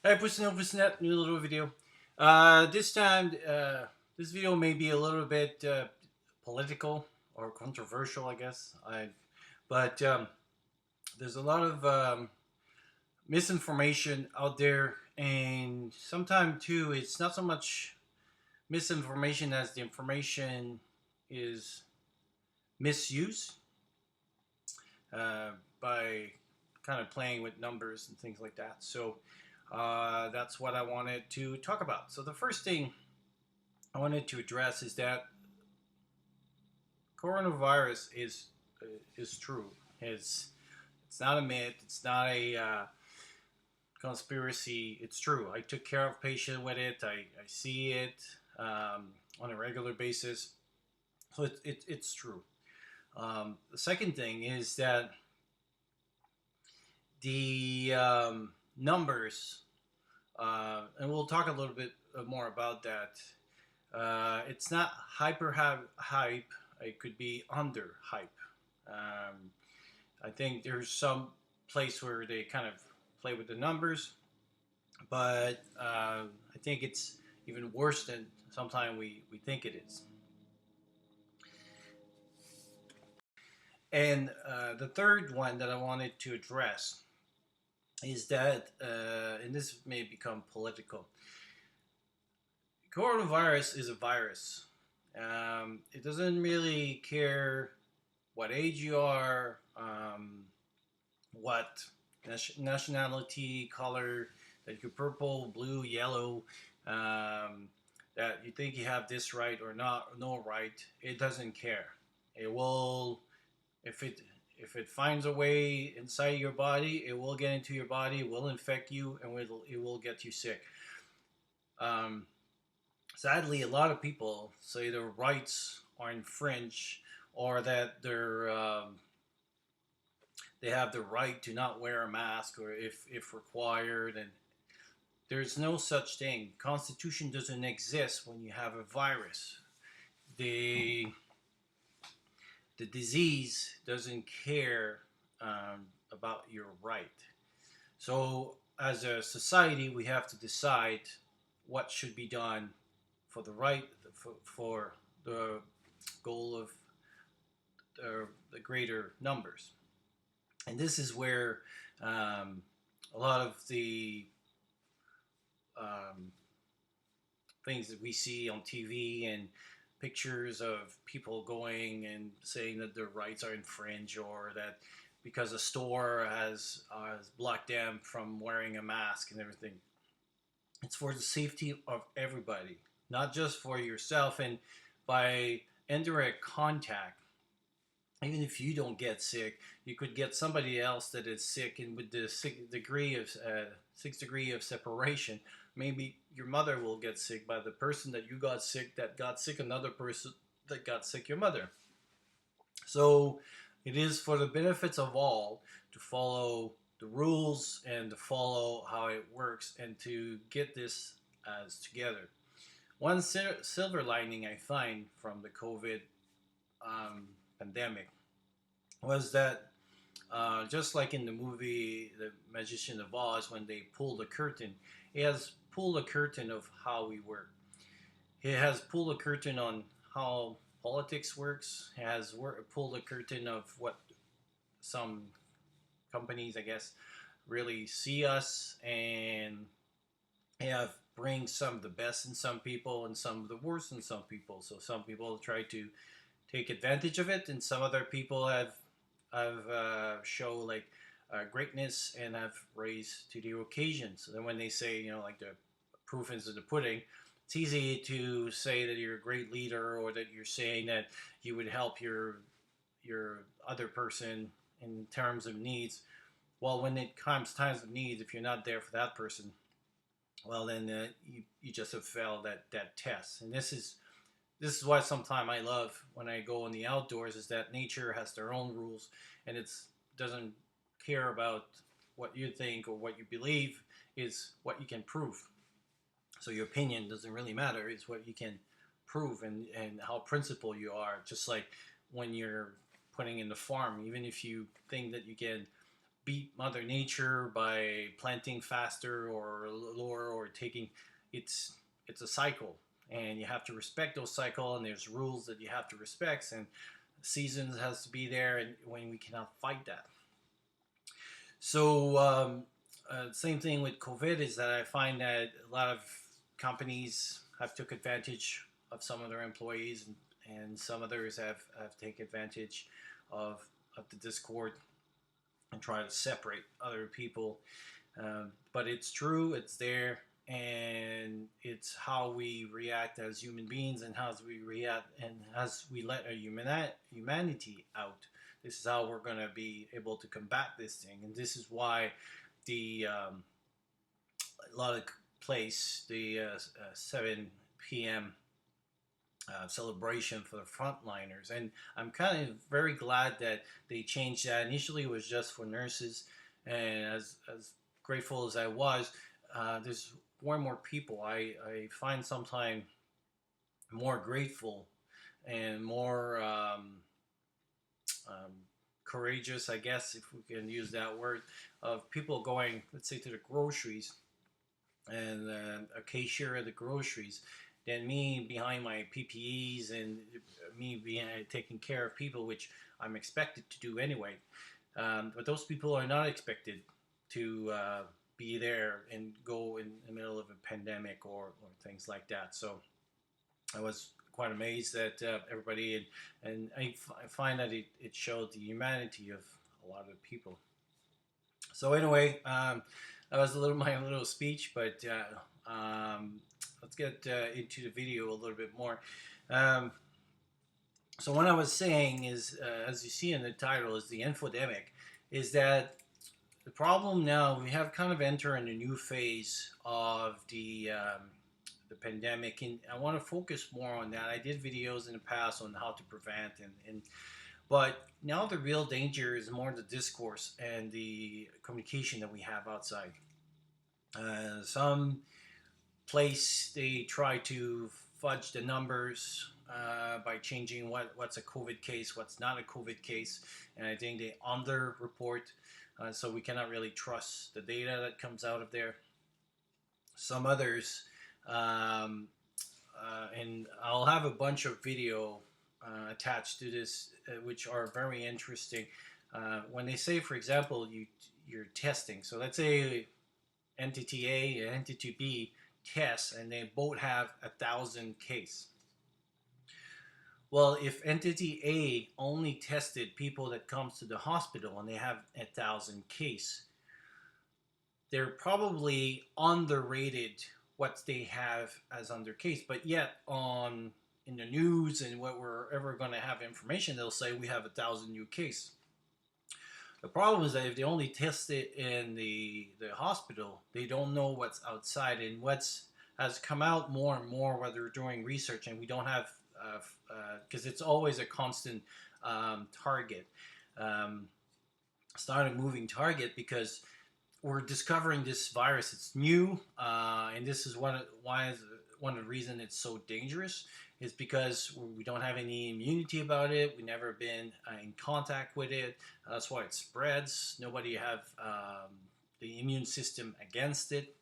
Hi, Pusnet, new little video. This time, this video may be a little bit political or controversial, I guess. But there's a lot of misinformation out there, and sometimes too, it's not so much misinformation as the information is misused uh, by kind of playing with numbers and things like that. So that's what I wanted to talk about. So the first thing I wanted to address is that coronavirus is true. It's not a myth. It's not a conspiracy. It's true. I took care of patient with it. I see it on a regular basis. So it's true. The second thing is that the numbers, and we'll talk a little bit more about that. It's not hype. It could be under hype. I think there's some place where they kind of play with the numbers, but I think it's even worse than sometimes we think it is. And the third one that I wanted to address is that, and this may become political, coronavirus is a virus. It doesn't really care what age you are, what nationality, color, that you're purple, blue, yellow, that you think you have this right or not, no right. It doesn't care. It will, if it finds a way inside your body, it will get into your body, will infect you, and it will get you sick. Um, Sadly, a lot of people say their rights are infringed, or that they have the right to not wear a mask, or if required. And there's no such thing. Constitution doesn't exist when you have a virus. The the disease doesn't care about your right. So, as a society, we have to decide what should be done for the right, for the goal of the greater numbers. And this is where a lot of the um, things that we see on TV and pictures of people going and saying that their rights are infringed, or that because a store has blocked them from wearing a mask and everything. It's for the safety of everybody, not just for yourself. And by indirect contact, even if you don't get sick, you could get somebody else that is sick, and with the 6 degree of separation, maybe your mother will get sick by the person that you got sick, that got sick another person that got sick your mother. So it is for the benefits of all to follow the rules and to follow how it works and to get this as together. One silver lining I find from the COVID pandemic was that, just like in the movie The Magician of Oz, when they pull the curtain, it has pulled the curtain of how we work. It has pulled the curtain on how politics works. It has pulled the curtain of what some companies, I guess, really see us, and have bring some of the best in some people and some of the worst in some people. So some people try to take advantage of it, and some other people have show like greatness and have raised to the occasion. So then when they say, like the proof is in the pudding, it's easy to say that you're a great leader, or that you're saying that you would help your other person in terms of needs. Well, when it comes times of needs, if you're not there for that person, well then you just have failed that test. And this is why sometimes I love when I go in the outdoors, is that nature has their own rules, and it doesn't care about what you think or what you believe, is what you can prove. So your opinion doesn't really matter, it's what you can prove, and how principled you are. Just like when you're putting in the farm, even if you think that you can beat Mother Nature by planting faster or lower or taking. It's a cycle, and you have to respect those cycle. And there's rules that you have to respect, and seasons has to be there, and when we cannot fight that. So same thing with COVID is that I find that a lot of companies have took advantage of some of their employees, and some others have taken advantage of, of the discord and try to separate other people. But it's true, it's there, and it's how we react as human beings, and how we react, and as we let our humanity out. This is how we're going to be able to combat this thing, and this is why the a lot of place the 7 p.m. Celebration for the frontliners, and I'm kind of very glad that they changed that. Initially, it was just for nurses, and as grateful as I was, there's more and more people. I find sometimes more grateful and more courageous, I guess, if we can use that word, of people going, let's say, to the groceries and a cashier at the groceries than me behind my PPEs and me being taking care of people, which I'm expected to do anyway. But those people are not expected to be there and go in the middle of a pandemic or things like that. So I was quite amazed at everybody, and I find that it showed the humanity of a lot of people. So anyway, that was my little speech, but let's get into the video a little bit more. So what I was saying is, as you see in the title, is the infodemic, is that the problem now, we have kind of entered in a new phase of the pandemic, and I want to focus more on that. I did videos in the past on how to prevent, but now the real danger is more the discourse and the communication that we have outside. Some place they try to fudge the numbers by changing what's a COVID case, what's not a COVID case, and I think they under-report, so we cannot really trust the data that comes out of there. Some others, and I'll have a bunch of video attached to this, which are very interesting. When they say, for example, you're testing, so let's say entity A and entity B tests, and they both have 1,000 case. Well, if entity A only tested people that comes to the hospital and they have 1,000 case, they're probably underrated what they have as under case. But yet in the news and what we're ever going to have information, they'll say we have 1,000 new case. The problem is that if they only test it in the hospital, they don't know what's outside, and what's has come out more and more while they're doing research, and we don't have, because it's always a constant target. It's not a moving target because we're discovering this virus. It's new, and this is one of the reasons it's so dangerous is because we don't have any immunity about it. We've never been in contact with it. That's why it spreads. Nobody have the immune system against it.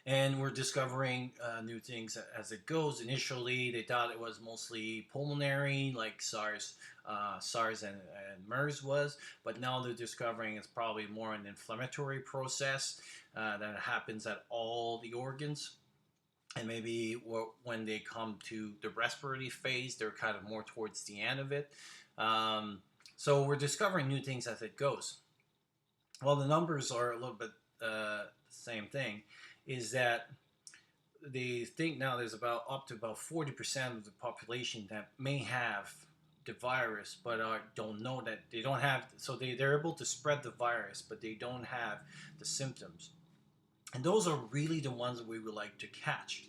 And we're discovering new things as it goes. Initially, they thought it was mostly pulmonary, like SARS and MERS was. But now they're discovering it's probably more an inflammatory process that happens at all the organs. And maybe when they come to the respiratory phase, they're kind of more towards the end of it. So we're discovering new things as it goes. Well, the numbers are a little bit the same thing. Is that they think now there's up to about 40% of the population that may have the virus, but don't know that they don't have. So they're able to spread the virus, but they don't have the symptoms. And those are really the ones that we would like to catch.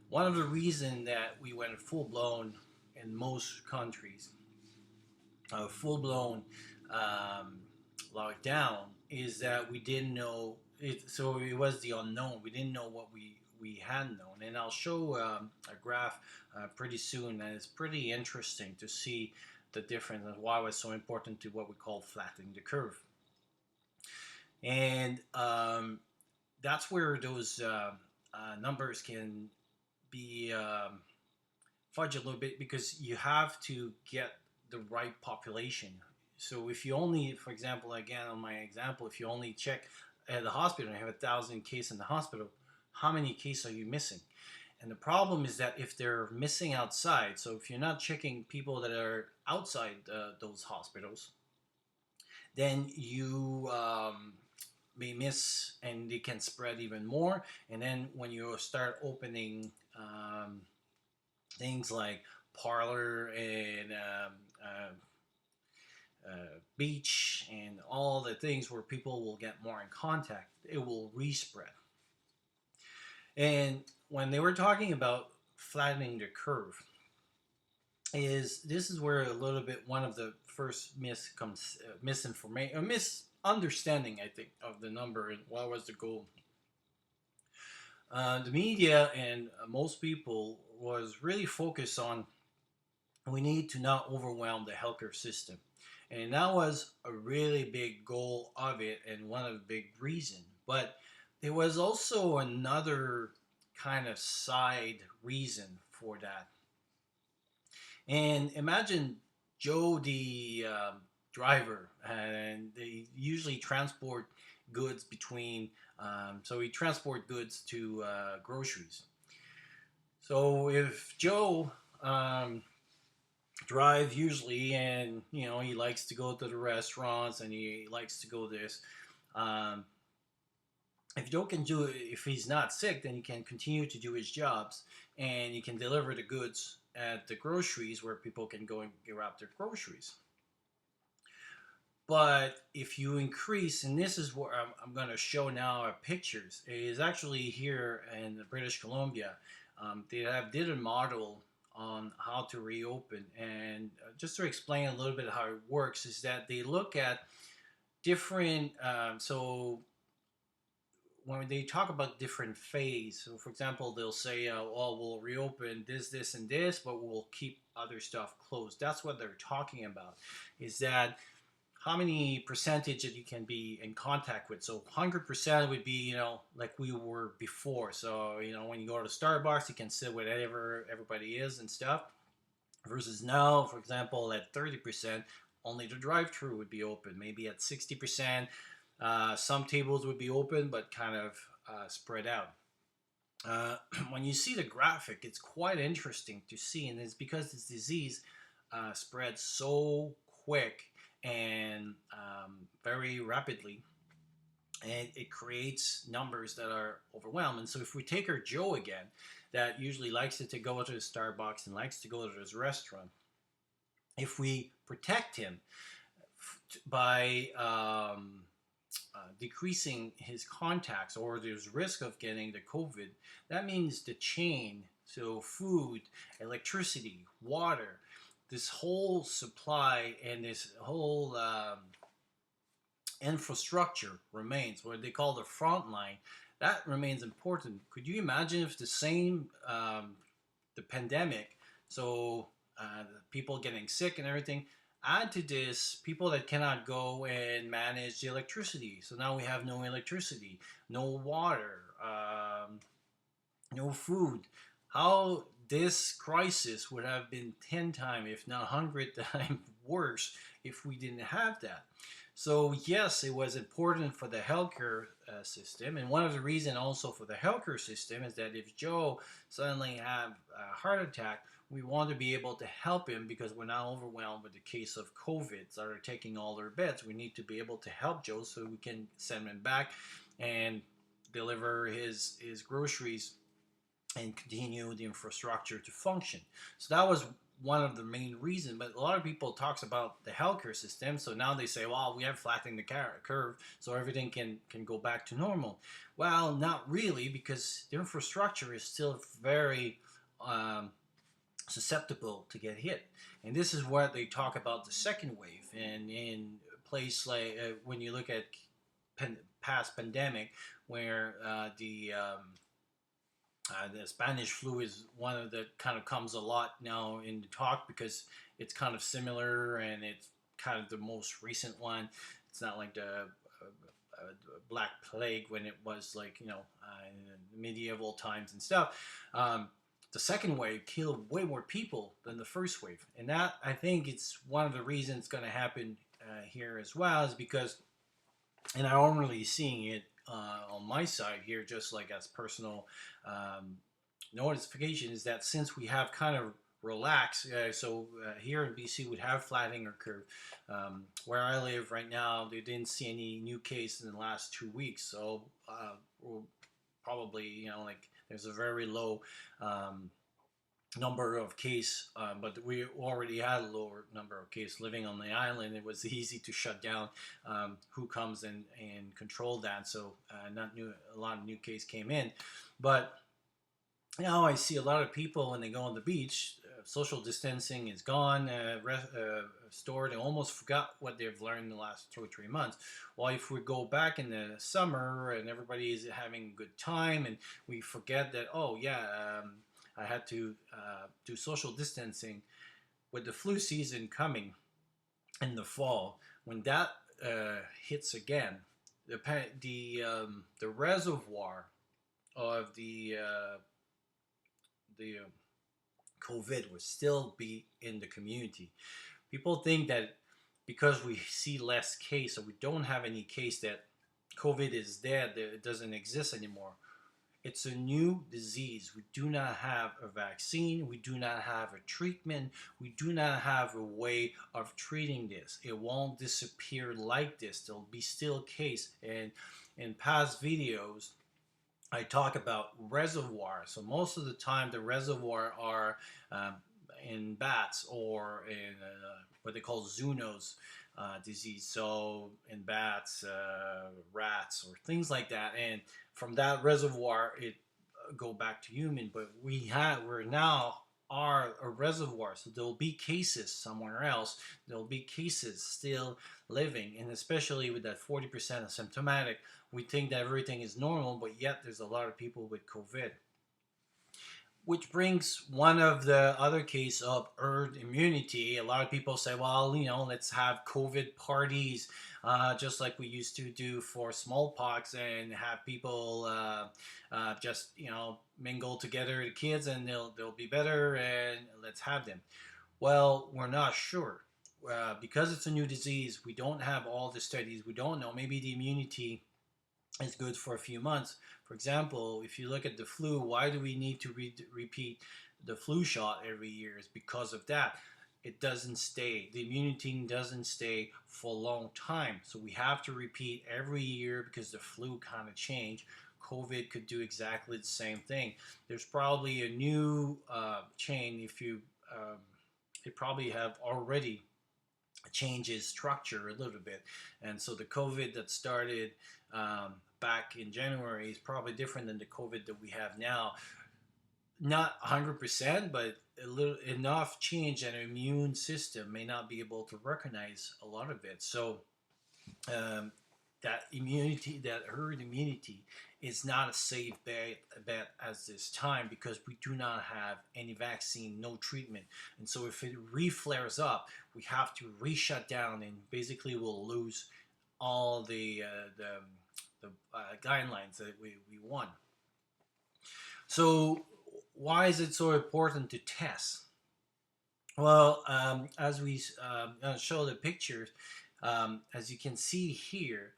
One of the reasons that we went full-blown in most countries, full-blown lockdown, is that we didn't know it. So it was the unknown. We didn't know what we had known. And I'll show a graph pretty soon, and it's pretty interesting to see the difference and why it was so important to what we call flattening the curve. And that's where those numbers can be fudge a little bit, because you have to get the right population. So if you only, for example, again on my example, if you only check at the hospital and you have 1,000 cases in the hospital, how many cases are you missing? And the problem is that if they're missing outside, so if you're not checking people that are outside those hospitals, then you may miss, and they can spread even more. And then when you start opening things like parlor and beach and all the things where people will get more in contact, it will respread. And when they were talking about flattening the curve, is this is where a little bit one of the first misinformation or misunderstanding, I think, of the number and what was the goal. The media and most people was really focused on, we need to not overwhelm the healthcare system. And that was a really big goal of it and one of the big reasons. But there was also another kind of side reason for that. And imagine Joe, the driver, and they usually transport goods between, so he transport goods to groceries. So if Joe drive usually, and he likes to go to the restaurants and he likes to go this, um, if Joe can do it, if he's not sick, then he can continue to do his jobs, and he can deliver the goods at the groceries where people can go and grab their groceries. But if you increase, and this is where I'm going to show now pictures, it is actually here in British Columbia. They have did a model on how to reopen, and just to explain a little bit how it works, is that they look at different, so when they talk about different phase, so for example, they'll say, "Oh, we'll reopen this, and this, but we'll keep other stuff closed." That's what they're talking about. Is that how many percentage that you can be in contact with? So 100% would be, like we were before. So when you go to Starbucks, you can sit with whatever everybody is and stuff. Versus now, for example, at 30%, only the drive-through would be open. Maybe at 60%. Some tables would be open, but kind of spread out. When you see the graphic, it's quite interesting to see, and it's because this disease spreads so quick and very rapidly, and it creates numbers that are overwhelming. So if we take our Joe again, that usually likes to go to the Starbucks and likes to go to his restaurant, if we protect him by decreasing his contacts, or there's risk of getting the COVID, that means the chain, so food, electricity, water, this whole supply and this whole infrastructure remains, what they call the front line. That remains important. Could you imagine if the same, the pandemic, so people getting sick and everything, add to this people that cannot go and manage the electricity. So now we have no electricity, no water, no food. How this crisis would have been 10 times, if not 100 times worse if we didn't have that. So yes, it was important for the healthcare system, and one of the reasons also for the healthcare system is that if Joe suddenly have a heart attack, we want to be able to help him, because we're now overwhelmed with the case of COVID that are taking all their beds. We need to be able to help Joe so we can send him back and deliver his groceries and continue the infrastructure to function. So that was one of the main reasons. But a lot of people talks about the healthcare system, so now they say, well, we have flattened the curve, so everything can go back to normal. Well, not really, because the infrastructure is still very susceptible to get hit. And this is where they talk about the second wave. And in place like when you look at past pandemic, where the Spanish flu is one of the kind of comes a lot now in the talk, because it's kind of similar and it's kind of the most recent one. It's not like the Black Plague when it was like, in medieval times and stuff. The second wave killed way more people than the first wave, and that, I think, it's one of the reasons it's going to happen here as well, is because, and I'm only seeing it on my side here, just like as personal notification, is that since we have kind of relaxed, here in BC would have flattening or curve. Where I live right now, they didn't see any new cases in the last 2 weeks, so we'll probably, like, there's a very low number of cases, but we already had a lower number of cases living on the island. It was easy to shut down who comes and control that. So not new, a lot of new cases came in, but now I see a lot of people when they go on the beach. Social distancing is gone, restored, and almost forgot what they've learned in the last 2 or 3 months. Well, if we go back in the summer and everybody is having a good time, and we forget that, oh yeah, I had to do social distancing, with the flu season coming in the fall, when that hits again, the reservoir of the COVID would still be in the community. People think that because we see less case, or we don't have any case, that COVID is dead, that it doesn't exist anymore. It's a new disease. We do not have a vaccine. We do not have a treatment. We do not have a way of treating this. It won't disappear like this. There'll be still case. And in past videos, I talk about reservoirs. So most of the time, the reservoir are in bats, or in what they call zoonosis disease. So in bats, rats, or things like that. And from that reservoir, it go back to human. But we're now are a reservoir. So there'll be cases somewhere else. There'll be cases still living, and especially with that 40% asymptomatic, we think that everything is normal, but yet there's a lot of people with COVID. Which brings one of the other case of herd immunity. A lot of people say, well, let's have COVID parties, just like we used to do for smallpox, and have people just, mingle together, the kids, and they'll be better, and let's have them. Well, we're not sure. Because it's a new disease, we don't have all the studies. We don't know. Maybe the immunity is good for a few months. For example, if you look at the flu, why do we need to repeat the flu shot every year? It's because of that. It doesn't stay. The immunity doesn't stay for a long time. So we have to repeat every year because the flu kind of changed. COVID could do exactly the same thing. There's probably a new chain. It probably have already changes structure a little bit, and so the COVID that started back in January is probably different than the COVID that we have now. Not 100%, but a little enough change, and immune system may not be able to recognize a lot of it. So that herd immunity, is not a safe bet as this time, because we do not have any vaccine, no treatment. And so if it re-flares up, we have to re-shut down, and basically we'll lose all the guidelines that we want. So why is it so important to test? Well, as we show the pictures, as you can see here,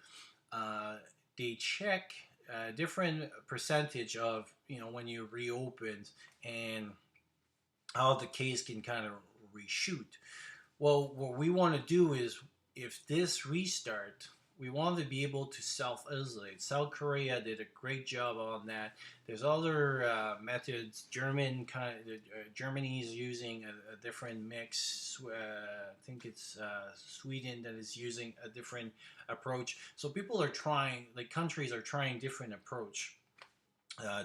they check different percentage of, when you reopen, and how the case can kind of reshoot. Well, what we want to do is, if this restart, we want to be able to self-isolate. South Korea did a great job on that. There's other methods. Germany is using a different mix. I think it's Sweden that is using a different approach. So people are trying, countries are trying different approach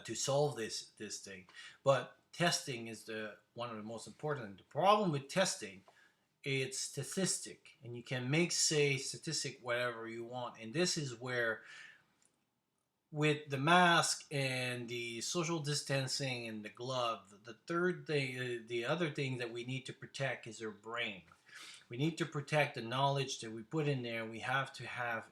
to solve this thing. But testing is one of the most important. The problem with testing, it's statistic, and you can make, say, statistic whatever you want. And this is where, with the mask and the social distancing and the glove, the other thing that we need to protect is our brain. We need to protect the knowledge that we put in there. We have to have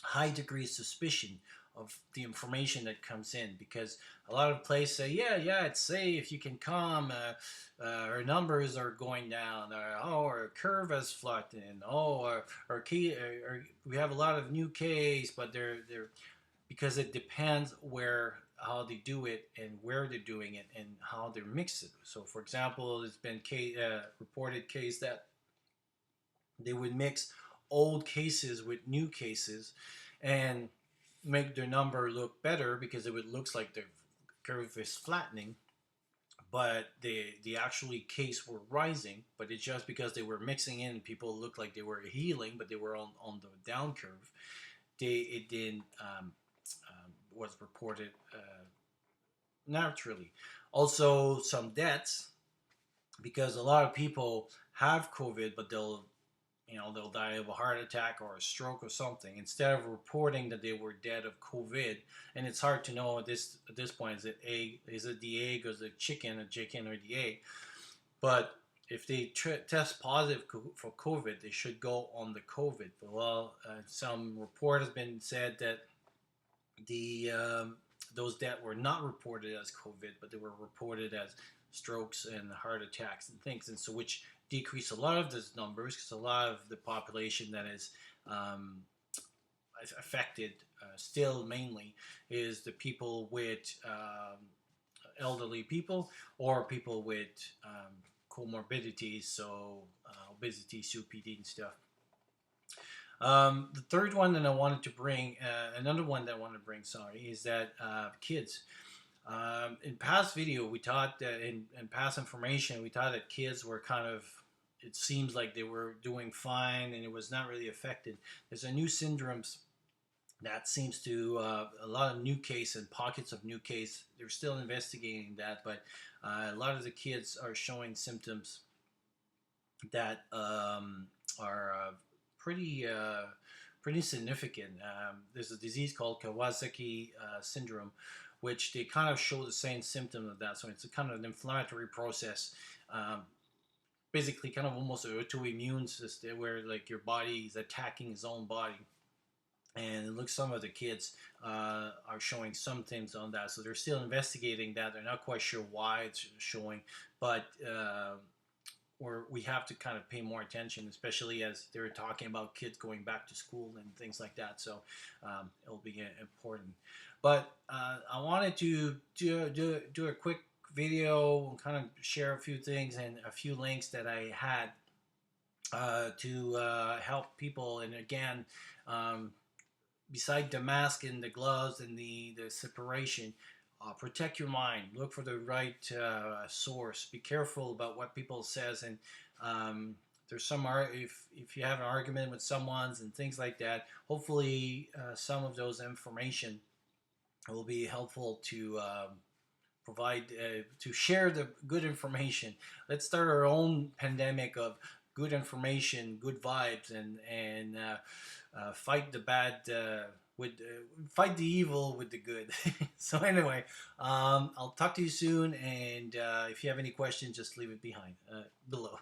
high degree of suspicion of the information that comes in, because a lot of places say, yeah, it's safe, you can come, our numbers are going down, oh, our curve has flattened, oh, we have a lot of new case, but they're because it depends where, how they do it and where they're doing it and how they're mixing it. So, for example, there's been reported case that they would mix old cases with new cases and make their number look better because it would looks like the curve is flattening, but the actually case were rising, but it's just because they were mixing in, people looked like they were healing, but they were on the down curve. It didn't was reported naturally. Also, some deaths, because a lot of people have COVID, but they'll die of a heart attack or a stroke or something. Instead of reporting that they were dead of COVID, and it's hard to know at this point, is it the egg or the chicken, or the egg? But if they test positive for COVID, they should go on the COVID. But, well, some report has been said that the those that were not reported as COVID, but they were reported as strokes and heart attacks and things, and so which decrease a lot of those numbers, because a lot of the population that is um, affected still mainly is the people with elderly people or people with comorbidities, so obesity, COPD, and stuff. The third one that I wanted to bring, another one that I wanted to bring, sorry, is that kids. In past video, we taught that in past information, we taught that kids were kind of, it seems like they were doing fine and it was not really affected. There's a new syndromes that seems to, a lot of new case and pockets of new case. They're still investigating that, but a lot of the kids are showing symptoms that are pretty significant. There's a disease called Kawasaki syndrome, which they kind of show the same symptom of that. So it's a kind of an inflammatory process, um, basically kind of almost an autoimmune system where like your body is attacking its own body. And it looks some of the kids are showing some things on that. So they're still investigating that. They're not quite sure why it's showing, but or we have to kind of pay more attention, especially as they're talking about kids going back to school and things like that. So it'll be important. But I wanted to do a quick video, kind of share a few things and a few links that I had to help people. And again, beside the mask and the gloves and the separation, protect your mind. Look for the right source. Be careful about what people says. And there's some if you have an argument with someone's and things like that. Hopefully, some of those information will be helpful to provide to share the good information. Let's start our own pandemic of good information, good vibes, and fight the bad with fight the evil with the good. So anyway, I'll talk to you soon, and if you have any questions, just leave it behind below.